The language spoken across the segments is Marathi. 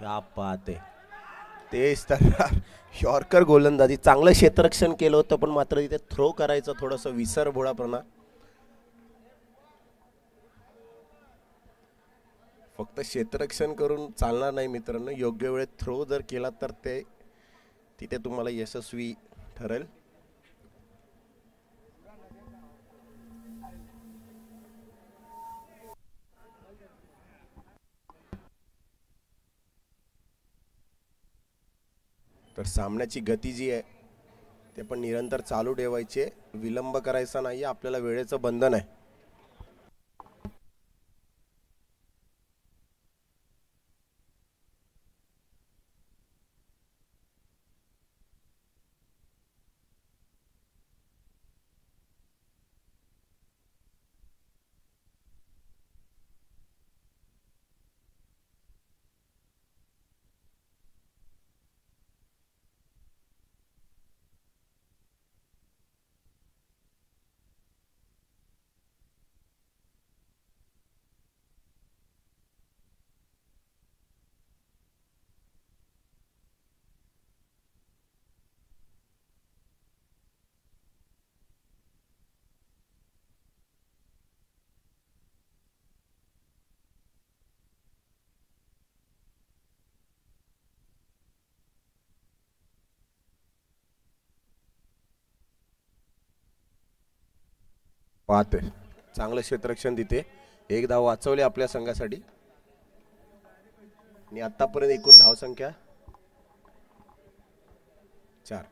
क्या बात आहे. तेच तर यॉर्कर गोलंदाजी चांगलं क्षेत्ररक्षण केलं होतं पण मात्र इथे थ्रो करायचं थोडंसं विसरभोळापणा. फक्त क्षेत्ररक्षण करून चालणार नाही मित्रांनो, योग्य वेळेत थ्रो जर केला तर ते तिथे तुम्हाला यशस्वी ठरेल. तर सामन्याची गती जी आहे ते पण निरंतर चालू ठेवायचे, विलंब करायचा नाही, आपल्याला वेळेचं बंधन आहे. पाहते चांगलं क्षेत्ररक्षण तिथे, एक धाव वाचवली आपल्या संघासाठी. आणि आतापर्यंत एकूण धावसंख्या 4.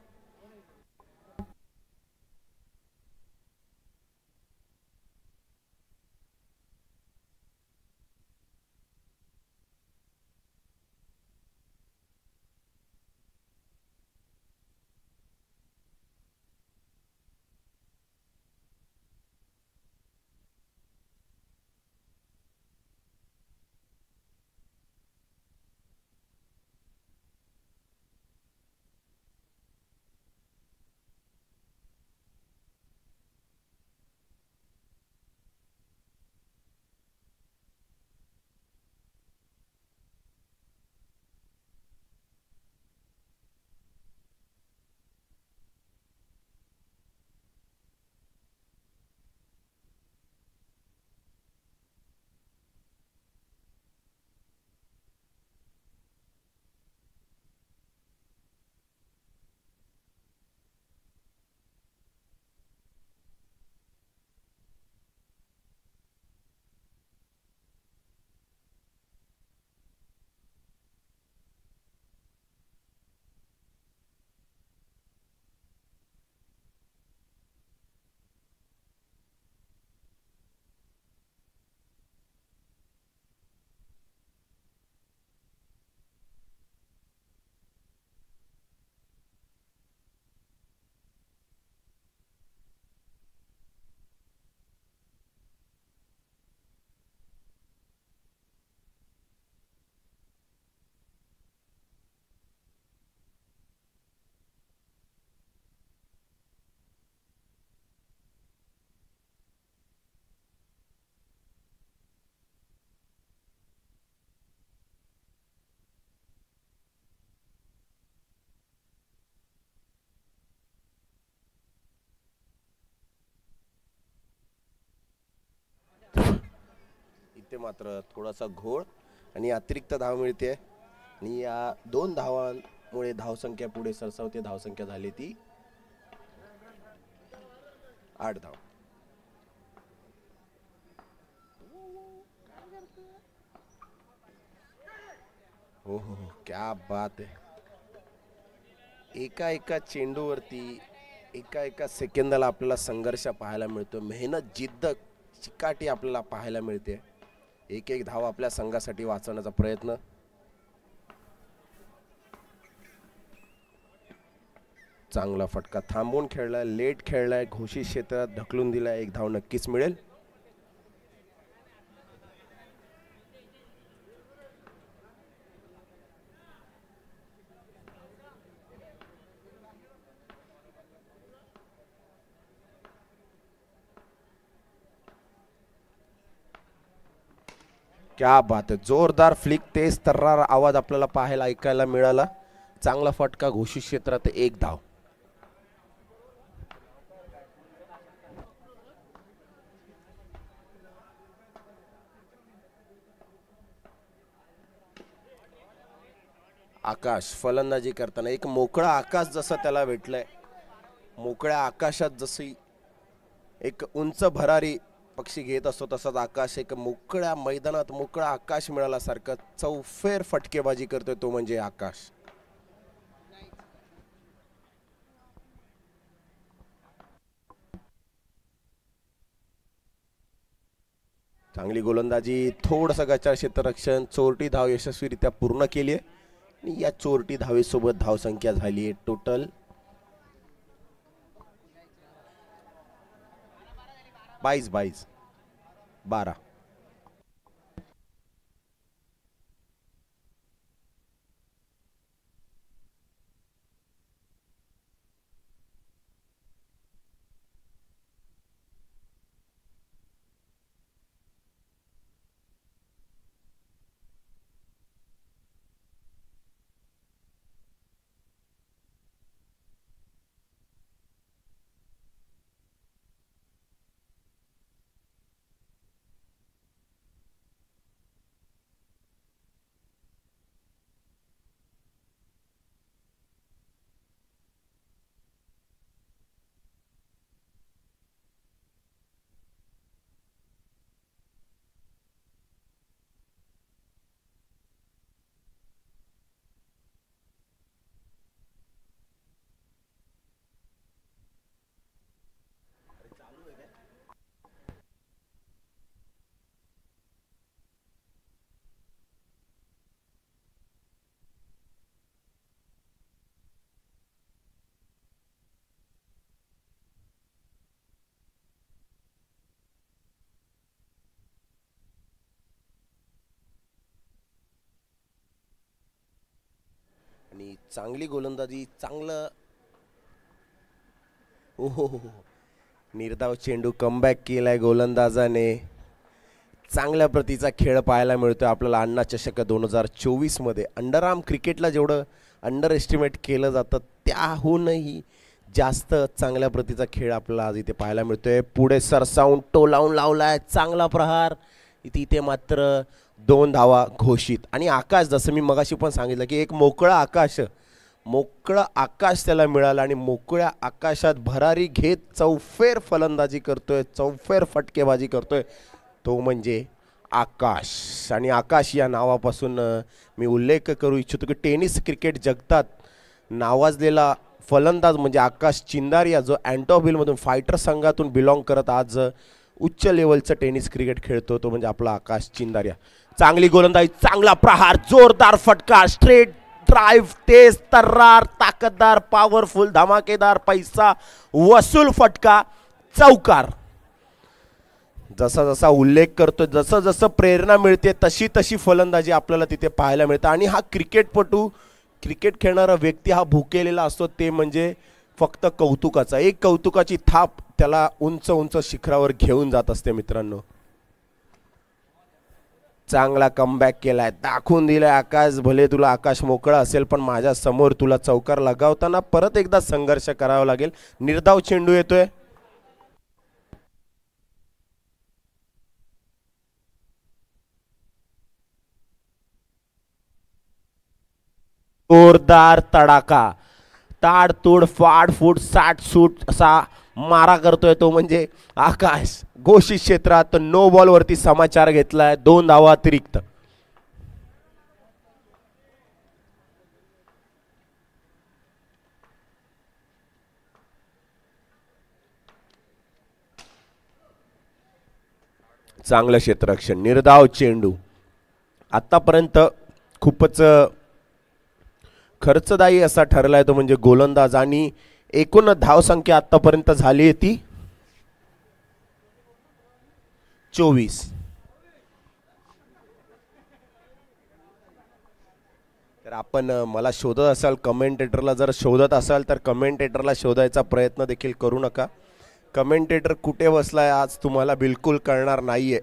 इथे मात्र थोडासा घोळ आणि अतिरिक्त धाव मिळते. आणि या 2 धावांमुळे धावसंख्या पुढे सरसावते. धावसंख्या झाली ती 8 धाव. हो, क्या बात आहे. एका एका चेंडूवरती एका एका सेकंदाला आपल्याला संघर्ष पाहायला मिळतो, मेहनत जिद्द चिकाटी आपल्याला पाहायला मिळते. एक एक धाव आपल्या संघासाठी वाचवण्याचा प्रयत्न. चांगला फटका थांबवून खेळलाय, लेट खेळलाय, घोषित क्षेत्रात ढकलून दिलाय, एक धाव नक्कीच मिळेल. क्या बात आहे, जोरदार फ्लिक, तेज तर्रार आवाज आपल्याला पाहायला ऐकायला मिळाला. चांगला फटका, घोषित क्षेत्रात 1 धाव. आकाश फलंदाजी करताना एक मोकळा आकाश जसं त्याला भेटलंय, मोकळ्या आकाशात जशी एक उंच भरारी पक्षी घेत असतो तसाच आकाश एक मोकळ्या मैदानात मोकळा आकाश मिळाल्यासारखं चौफेर फटकेबाजी करतोय तो म्हणजे आकाश. चांगली गोलंदाजी, थोडंसं गचाळ क्षेत्ररक्षण, चोरटी धाव यशस्वीरित्या पूर्ण केली आहे आणि या चोरटी धावेसोबत धावसंख्या झाली आहे टोटल 22-12. आणि चांगली गोलंदाजी, चांगलं ओहो, निर्धाव चेंडू, कमबॅक केलाय गोलंदाजाने. चांगल्या प्रतीचा खेळ पाहायला मिळतोय आपल्याला अण्णा चषक 2024 मध्ये. अंडरआर्म क्रिकेटला जेवढं अंडर एस्टिमेट केलं जातं त्याहूनही जास्त चांगल्या प्रतीचा खेळ आपल्याला आज इथे पाहायला मिळतोय. पुढे सरसावून टोलावून लावलाय, चांगला प्रहार, इथे मात्र 2 धावा घोषित. आणि आकाश, जसं मी मगाशी पण सांगितलं की एक मोकळा आकाश त्याला मिळाला आणि मोकळ्या आकाशात भरारी घेत चौफेर फलंदाजी करतोय, चौफेर फटकेबाजी करतोय तो म्हणजे आकाश. आणि आकाश या नावापासून मी उल्लेख करू इच्छितो की टेनिस क्रिकेट जगतात नावाजलेला फलंदाज म्हणजे आकाश चिंदारिया, जो अँटॉव्हिलमधून फायटर संघातून बिलॉंग करत आज उच्च लेवलचं टेनिस क्रिकेट खेळतो तो म्हणजे आपला आकाश चिंदारिया. चांगली गोलंदाजी, चांगला प्रहार, जोरदार फटका, स्ट्रेट ड्राइव्ह, तेज तर्रार, ताकददार, पॉवरफुल, धमाकेदार, पैसा वसूल फटका, चौकार. जसा जसा उल्लेख करतो, जसं जसं प्रेरणा मिळते तशी तशी फलंदाजी आपल्याला तिथे पाहायला मिळते. आणि हा क्रिकेटपटू, क्रिकेट खेळणारा व्यक्ती हा भुकेलेला असतो ते म्हणजे फक्त कौतुकाचा. एक कौतुकाची थाप त्याला उंच उंच शिखरावर घेऊन जात असते मित्रांनो. चांगला कमबॅक केलाय, दाखवून दिलाय आकाश, भले तुला आकाश मोकळा असेल पण माझ्या समोर तुला चौकार लगावताना परत एकदा संघर्ष करावा लागेल. निर्धाव चेंडू येतोय, जोरदार तडाखा, ताडतोड, फाडफूट, साठसूट असा मारा करतोय तो म्हणजे आकाश. घोषित क्षेत्रात नो बॉल वरती समाचार घेतलाय, 2 धावा अतिरिक्त. चांगलं क्षेत्ररक्षण, निर्धाव चेंडू. आतापर्यंत खूपच खर्चदायी असा ठरलाय तो म्हणजे गोलंदाज. आणि एकूण धावसंख्या आतापर्यंत झाली आहे ती 24. तर आपण मला शोधत असाल, कमेंटेटरला जर शोधत असाल तर कमेंटेटरला शोधायचा प्रयत्न देखील करू नका. कमेंटेटर कुठे बसलाय आज तुम्हाला बिलकुल कळणार नाहीये.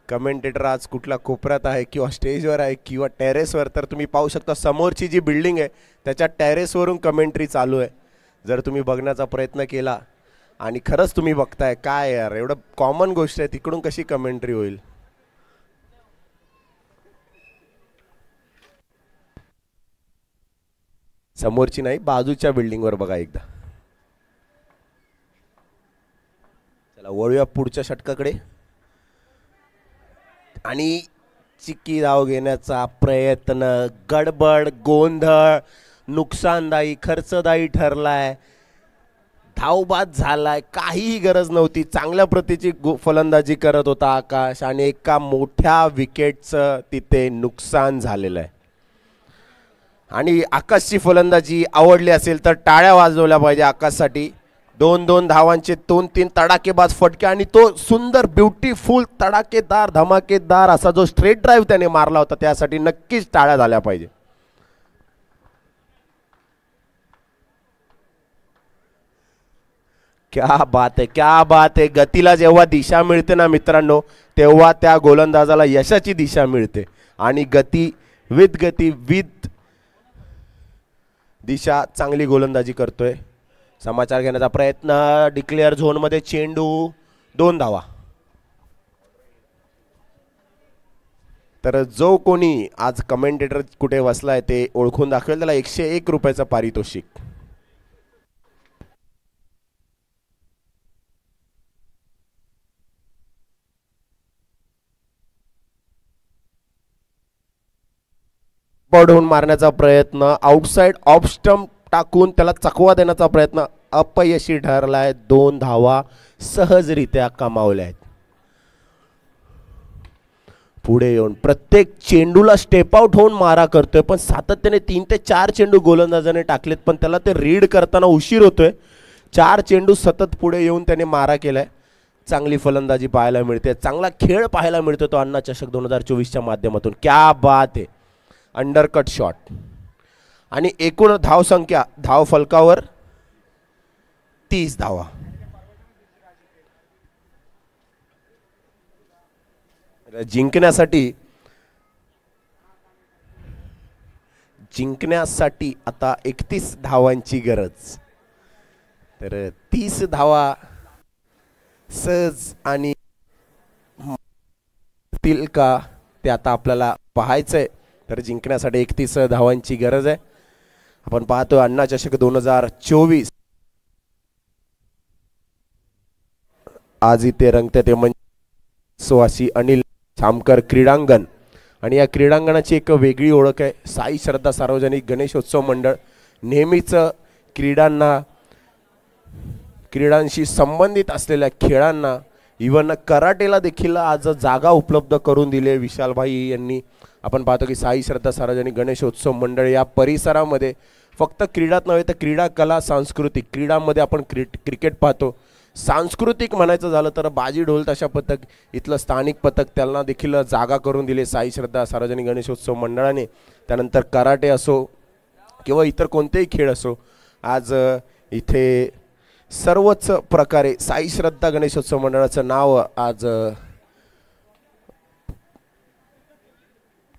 कमेंटेटर आज कुठल्या कोपऱ्यात आहे किंवा स्टेजवर आहे किंवा टेरेसवर, तर तुम्ही पाहू शकता समोरची जी बिल्डिंग आहे त्याच्या टेरेसवरून कमेंट्री चालू आहे. जर तुम्ही बघण्याचा प्रयत्न केला आणि खरंच तुम्ही बघताय, काय यार एवढं कॉमन गोष्ट आहे, तिकडून कशी कमेंट्री होईल. समोरची नाही, बाजूच्या बिल्डिंगवर बघा एकदा. चला वळूया पुढच्या षटकाकडे. आणि चिक्की धाव घेण्याचा प्रयत्न, गडबड, गोंधळ, नुकसानदायी, खर्चदायी ठरलाय, धावबाद झालाय, काहीही गरज नव्हती. चांगल्या प्रतीची फलंदाजी करत होता आकाश आणि एका मोठ्या विकेटचं तिथे नुकसान झालेलं आहे. आणि आकाशची फलंदाजी आवडली असेल तर टाळ्या वाजवल्या पाहिजे आकाशसाठी. 2-2 धावांचे 2-3 तडाकेबाज फटके आणि तो सुंदर ब्युटीफुल तडाकेदार धमाकेदार असा जो स्ट्रेट ड्राईव्ह त्याने मारला होता, त्यासाठी नक्कीच टाळ्या झाल्या पाहिजे. क्या बात आहे, क्या बात आहे. गतीला जेव्हा दिशा मिळते ना मित्रांनो, तेव्हा त्या गोलंदाजाला यशाची दिशा मिळते. आणि गती विथ दिशा चांगली गोलंदाजी करतोय. समाचार घेण्याचा प्रयत्न, डिक्लेअर झोनमध्ये चेंडू, 2 धावा. तर जो कोणी आज कमेंटेटर कुठे बसलाय ते ओळखून दाखवेल त्याला 101 रुपयाचं पारितोषिक. पडून मारण्याचा प्रयत्न, आउटसाइड ऑफ स्टंप टाकून त्याला चकवा देण्याचा प्रयत्न अपयशी ठरलाय. 2 धावा सहजरित्या कमावल्या आहेत. पुढे येऊन प्रत्येक चेंडूला स्टेप आउट होऊन मारा करतोय, पण सातत्याने 3 ते 4 चेंडू गोलंदाजाने टाकलेत, पण त्याला ते रीड करताना उशीर होतोय. 4 चेंडू सतत पुढे येऊन त्याने मारा केलाय. चांगली फलंदाजी पाहायला मिळते, चांगला खेळ पाहायला मिळतो तो अण्णा चषक 2024च्या माध्यमातून. क्या बात आहे. Undercut shot. आणि एकूण धावसंख्या धाव फलकावर 30 धावा. जिंकण्यासाठी आता 31 धावांची गरज. तर 30 धावा सहज आणि का ते आता आपल्याला पाहायचंय. तर जिंकण्यासाठी 31 धावांची गरज आहे. आपण पाहतोय अण्णा चषक 2024 आज इथे रंगते ते म्हणजे सुवासी अनिल छामकर क्रीडांगण. आणि या क्रीडांगणाची एक वेगळी ओळख आहे. साई श्रद्धा सार्वजनिक गणेशोत्सव मंडळ नेहमीच क्रीडांशी संबंधित असलेल्या खेळांना, इव्हन कराटेला देखील आज जागा उपलब्ध करून दिली विशालभाई यांनी. आपण पाहतो की साई श्रद्धा सार्वजनिक गणेशोत्सव मंडळ या परिसरामध्ये फक्त क्रीडात नव्हे तर क्रीडा, कला, सांस्कृतिक, क्रीडामध्ये आपण क्रिकेट पाहतो. सांस्कृतिक म्हणायचं झालं तर बाजी ढोल ताशा पथक, इथलं स्थानिक पथक, त्यांना देखील जागा करून दिले साई श्रद्धा सार्वजनिक गणेशोत्सव मंडळाने. त्यानंतर कराटे असो किंवा इतर कोणतेही खेळ असो, आज इथे सर्वच प्रकारे साई श्रद्धा गणेशोत्सव मंडळाचं नाव आज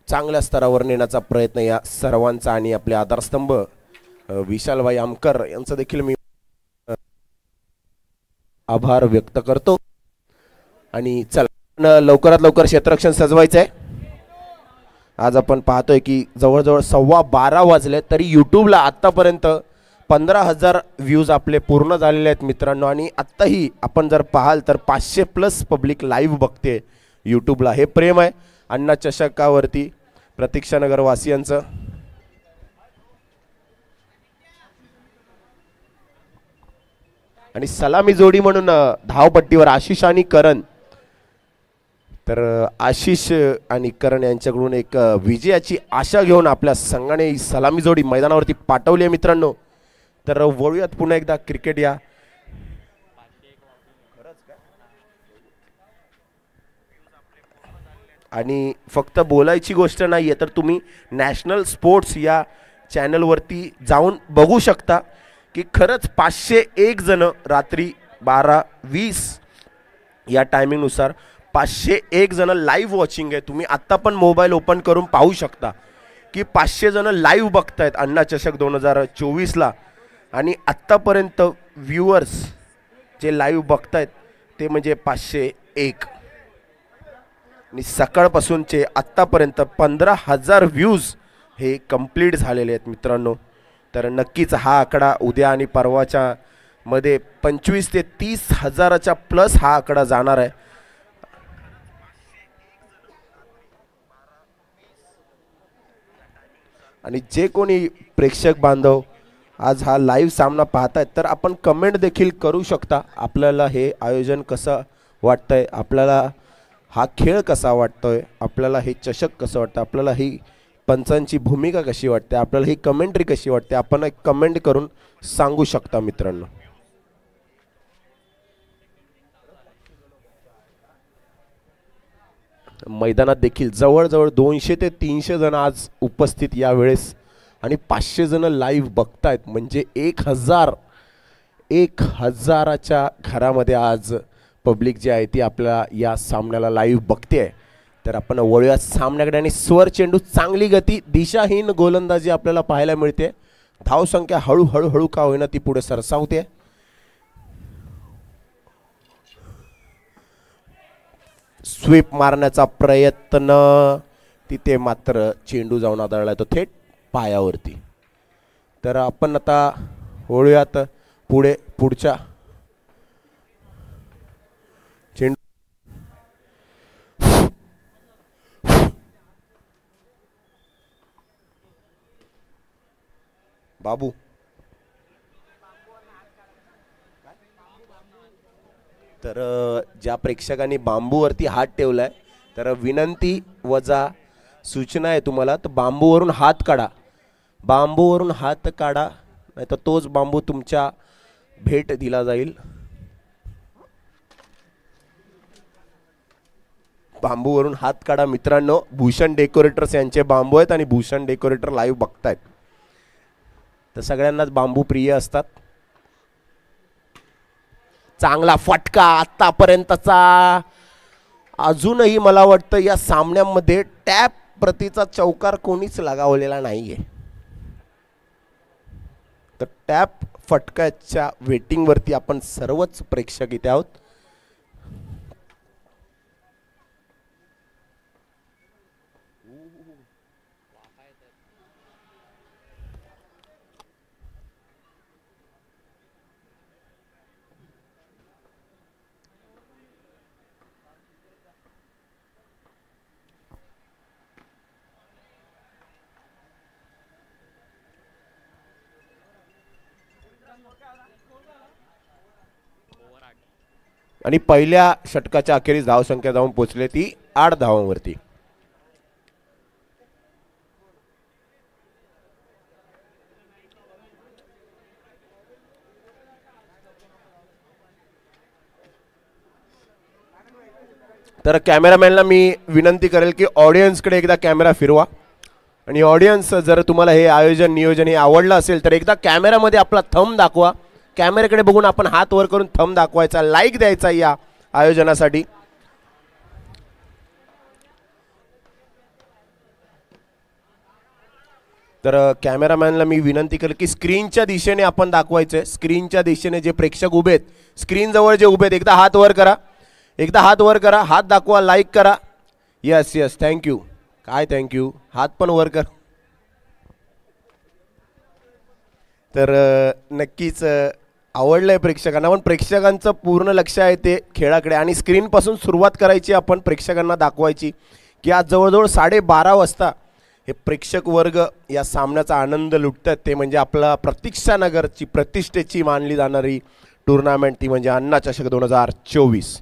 चांगल्या स्तरावर नेण्याचा प्रयत्न या सर्वांचा आणि आपले आधारस्तंभ विशालभाई आमकर यांचं देखील मी आभार व्यक्त करतो. आणि चला लवकरात लवकर क्षेत्ररक्षण सजवायचं आहे. आज आपण पाहतोय की जवळजवळ 12:15 वाजले तरी यूट्यूबला आत्तापर्यंत 15,000 व्ह्यूज आपले पूर्ण झालेले आहेत मित्रांनो. आणि आत्ताही आपण जर पाहाल तर 500+ पब्लिक लाईव्ह बघते यूट्यूबला. हे प्रेम आहे अण्णा चषकावरती प्रतीक्षानगर वासियांचं. आणि सलामी जोडी म्हणून धावपट्टीवर आशिष आणि करण. तर आशिष आणि करण यांच्याकडून एक विजयाची आशा घेऊन आपल्या संघाने ही सलामी जोडी मैदानावरती पाठवली आहे मित्रांनो. तर वळूयात पुन्हा एकदा क्रिकेट या आणि फक्त बोलायची गोष्ट नाही आहे तर तुम्ही नॅशनल स्पोर्ट्स या चॅनलवरती जाऊन बघू शकता की खरंच 501 जण रात्री 12:20 या टायमिंगनुसार 501 जण लाईव्ह वॉचिंग आहे. तुम्ही आत्ता पण मोबाईल ओपन करून पाहू शकता की 500 जण लाईव्ह बघतायत अण्णा चषक 2024ला. आणि आत्तापर्यंत व्ह्युअर्स जे लाईव्ह बघतायत ते म्हणजे 501. आणि सकाळपासूनचे आत्तापर्यंत 15,000 व्ह्यूज हे कंप्लीट झालेले आहेत मित्रांनो. तर नक्कीच हा आकडा उद्या आणि परवाच्या मध्ये 25 ते 30 हजाराच्या प्लस हा आकडा जाणार आहे. आणि जे कोणी प्रेक्षक बांधव आज हा लाईव्ह सामना पाहतायत तर आपण कमेंट देखील करू शकता. आपल्याला हे आयोजन कसं वाटतंय, आपल्याला हा खेळ कसा वाटतोय, आपल्याला हे चषक कसं वाटतं, आपल्याला ही पंचांची भूमिका कशी वाटते, आपल्याला ही कमेंट्री कशी वाटते, आपण एक कमेंट करून सांगू शकता मित्रांनो. मैदानात देखील जवळजवळ 200 ते 300 जण आज उपस्थित यावेळेस आणि 500 जण लाईव्ह बघतायत. म्हणजे 1000च्या घरामध्ये आज पब्लिक जी आहे ती आपल्या या सामन्याला लाईव्ह बघते. तर आपण वळूया सामन्याकडे. आणि स्वर चेंडू, चांगली गती, दिशाहीन गोलंदाजी आपल्याला पाहायला मिळते. धावसंख्या हळूहळू का होईना ती पुढे सरसावते. स्वीप मारण्याचा प्रयत्न, तिथे मात्र चेंडू जाऊन आदळला तो थेट पायावरती. तर आपण आता वळूयात पुढच्या चेंडू. बाबू तर ज्या प्रेक्षकांनी बांबूवरती हात ठेवलाय तर विनंती वजा सूचना आहे तुम्हाला, तर बांबूवरून हात काढा, बांबूवरून हात काढा, नाही तर तोच बांबू तुमच्या भेट दिला जाईल. बांबूवरून हात काढा मित्रांनो. भूषण डेकोरेटर्स यांचे बांबू आहेत आणि भूषण डेकोरेटर लाईव्ह बघतायत. तर सगळ्यांनाच बांबू प्रिय असतात. चांगला फटका आतापर्यंतचा. अजूनही मला वाटतं या सामन्यामध्ये टॅप प्रतीचा चौकार कोणीच लगावलेला नाहीये. तर टॅप फटक्याच्या वेटिंग वरती आपण सर्वच प्रेक्षक इथे आहोत. आणि पहिल्या षटकाच्या अखेरीस धावसंख्या जाऊन पोहोचली ती 8 धावांवरती. तर कॅमेरामॅनला मी विनंती करेल की ऑडियन्सकडे एकदा कॅमेरा फिरवा. आणि ऑडियन्स, जर तुम्हाला हे आयोजन नियोजन हे आवडलं असेल तर एकदा कॅमेरामध्ये आपला थंब दाखवा. कॅमेऱ्याकडे बघून आपण हात वर करून थंब दाखवायचा, लाईक द्यायचा या आयोजनासाठी. तर कॅमेरामॅनला मी विनंती करेल की स्क्रीनच्या दिशेने आपण दाखवायचंय. स्क्रीनच्या दिशेने जे प्रेक्षक उभे आहेत, स्क्रीन जवळ जे उभे आहेत, एकदा हात वर करा, एकदा हात वर करा, हात दाखवा, लाईक करा. Yes yes, thank you. काय थँक्यू, हात पण वर कर. तर नक्कीच आवडलंय प्रेक्षकांना, पण प्रेक्षकांचं पूर्ण लक्ष आहे ते खेळाकडे. आणि स्क्रीनपासून सुरुवात करायची आपण, प्रेक्षकांना दाखवायची की आज जवळजवळ 12:30 वाजता हे प्रेक्षक वर्ग या सामन्याचा आनंद लुटतात. ते म्हणजे आपला प्रतीक्षानगरची प्रतिष्ठेची मानली जाणारी टुर्नामेंट, ती म्हणजे अण्णा चषक 2024.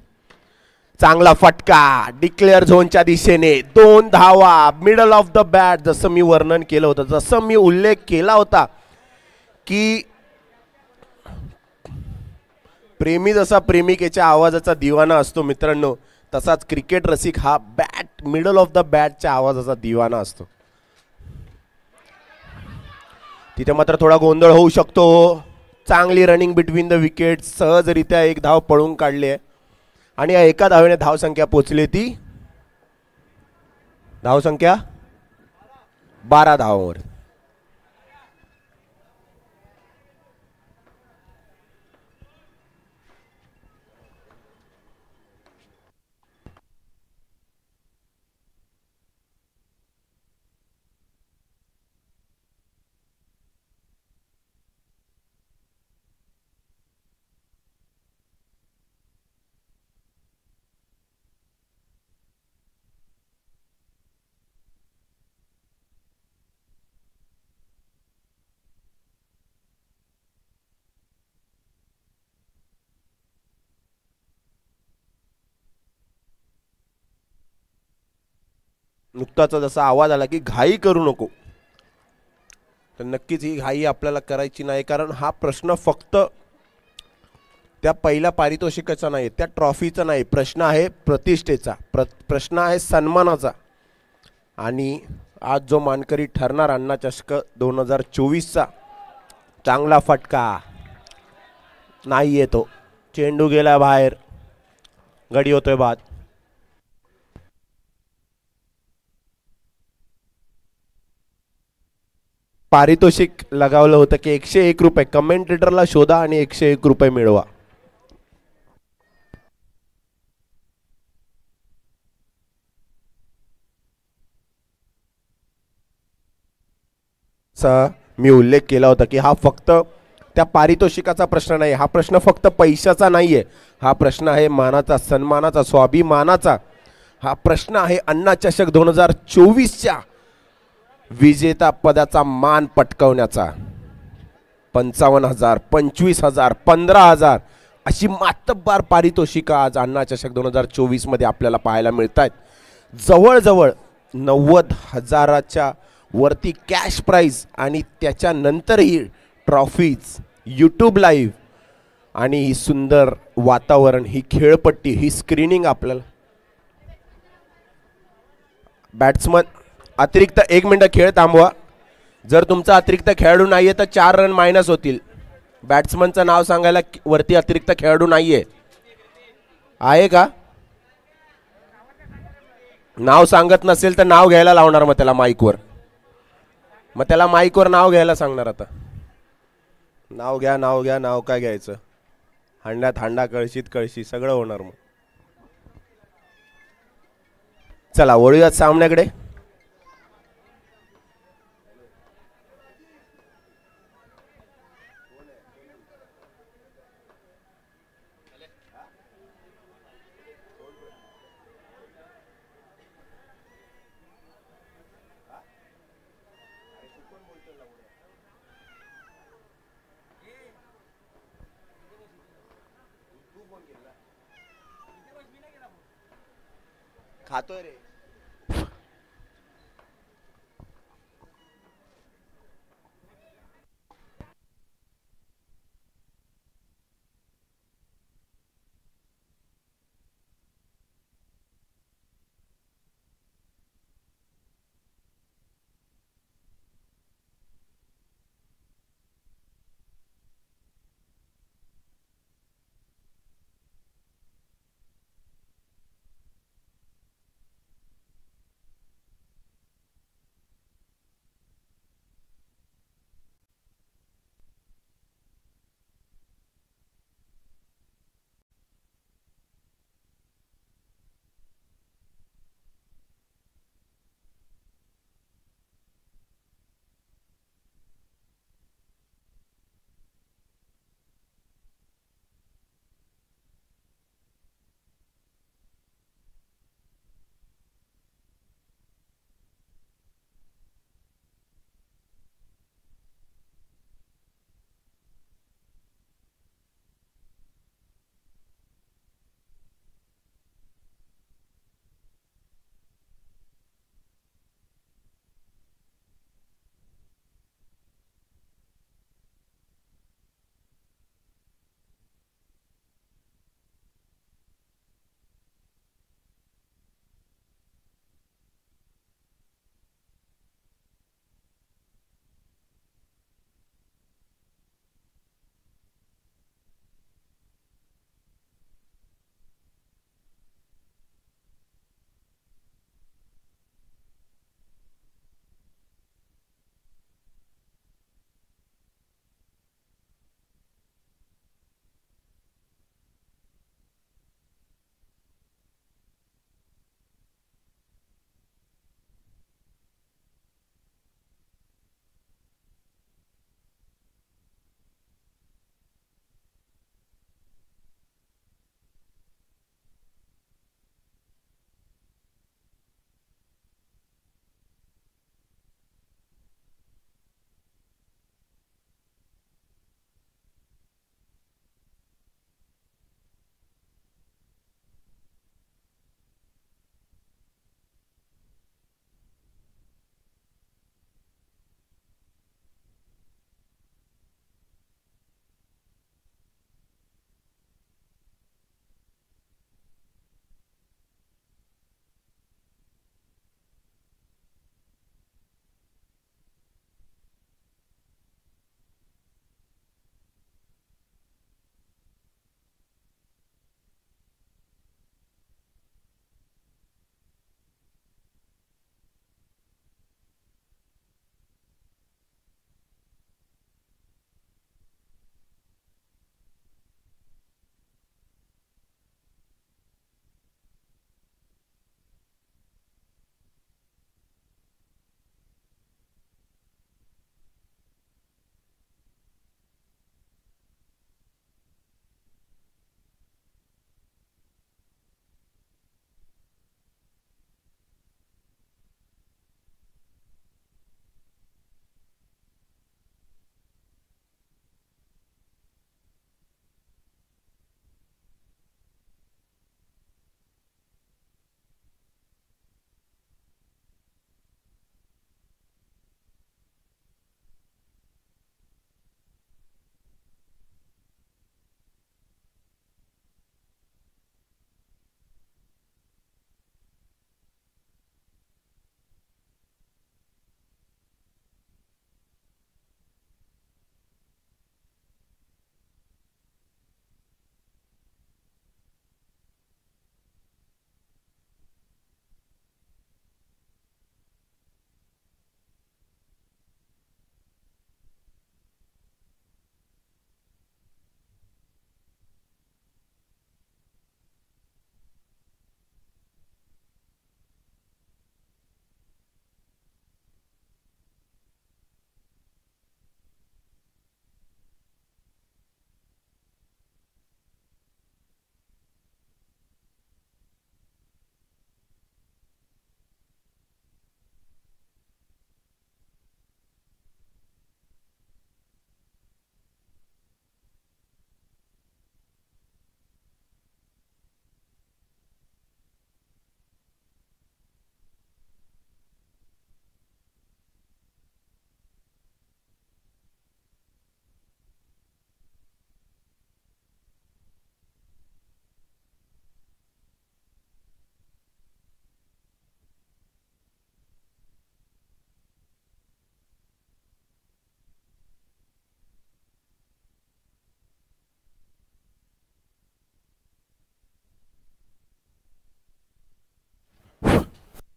चांगला फटका डिक्लेअर झोनच्या दिशेने, 2 धावा, मिडल ऑफ द बॅट. जसं मी वर्णन केलं होतं, जसं मी उल्लेख केला होता की प्रेमी जसा प्रेमिकेच्या आवाजाचा दिवाना असतो मित्रांनो, तसाच क्रिकेट रसिक हा बॅट, मिडल ऑफ द बॅटच्या आवाजाचा दिवाना असतो. तिथे मात्र थोडा गोंधळ होऊ शकतो. चांगली रनिंग बिटवीन द विकेट, सहजरित्या एक धाव पळून काढली आहे. आणि या एका धावेने धावसंख्या पोचली ती धावसंख्या 12 धावांवर. नुकताच जसा आवाज आला की घाई करू नको, तर नक्कीच ही घाई आपल्याला करायची नाही, कारण हा प्रश्न फक्त त्या पहिल्या पारितोषिकाचा नाही, त्या ट्रॉफीचा नाही, प्रश्न आहे प्रतिष्ठेचा, प्रश्न आहे सन्मानाचा. आणि आज जो मानकरी ठरणार अण्णा चषक 2024चा, चांगला फटका नाही येतो, चेंडू गेला बाहेर, गडी होतोय बाद. पारितोषिक लगावलं होतं की 101 रुपये. कमेंटेटरला शोधा आणि 101 रुपये मिळवा. मी उल्लेख केला होता की हा फक्त त्या पारितोषिकाचा प्रश्न नाही, हा प्रश्न फक्त पैशाचा नाहीये, हा प्रश्न आहे मानाचा, सन्मानाचा, स्वाभिमानाचा. हा प्रश्न आहे अण्णा चषक 2024च्या विजेता पदाचा मान पटकावण्याचा. 55,000, 25,000, 15,000 अशी मातब्बार पारितोषिका आज अण्णा चषक 2024 मध्ये आपल्याला पाहायला मिळत आहेत. जवळजवळ 90,000च्या वरती कॅश प्राइज आणि त्याच्यानंतरही ट्रॉफीज, यूट्यूब लाईव्ह आणि ही सुंदर वातावरण, ही खेळपट्टी, ही स्क्रीनिंग आपल्याला. बॅट्समन अतिरिक्त 1 मिनिट खेळ थांबवा. जर तुमचा अतिरिक्त खेळाडू नाहीये तर 4 रन मायनस होतील. बॅट्समनचं नाव सांगायला वरती अतिरिक्त खेळाडू नाहीये. आहे का? नाव सांगत नसेल तर नाव घ्यायला लावणार, मग त्याला माईकवर, मग त्याला माईकवर नाव घ्यायला सांगणार. आता नाव घ्या, नाव घ्या. नाव काय घ्यायचं? हांड्यात हांडा, कळशीत कळशी, सगळं होणार. मग चला वळूयात सामन्याकडे. खातोय रे.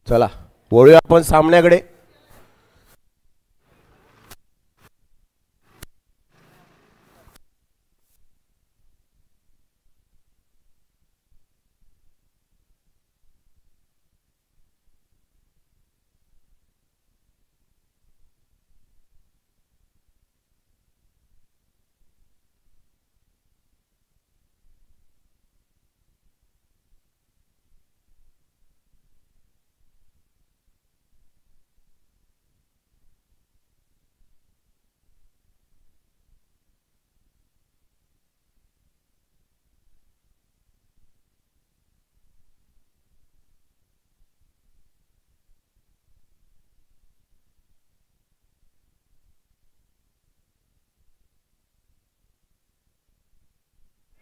चला वळूया आपण सामन्याकडे.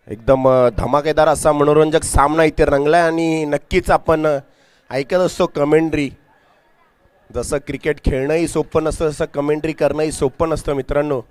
एकदम धमाकेदार असा मनोरंजक सामना इथे रंगलाय आणि नक्कीच आपण ऐकत असतो कमेंट्री. जसं क्रिकेट खेळणंही सोपं नसतं तसं कमेंट्री करणंही सोपं नसतं मित्रांनो.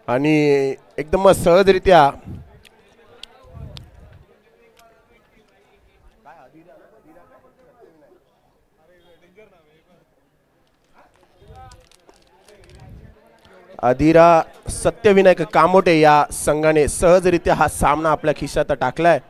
आणि एकदम सहजरित्या अधिरा सत्यविनायक कामोटे या संघाने सहजरित्या हा सामना आपल्या खिशात टाकलाय.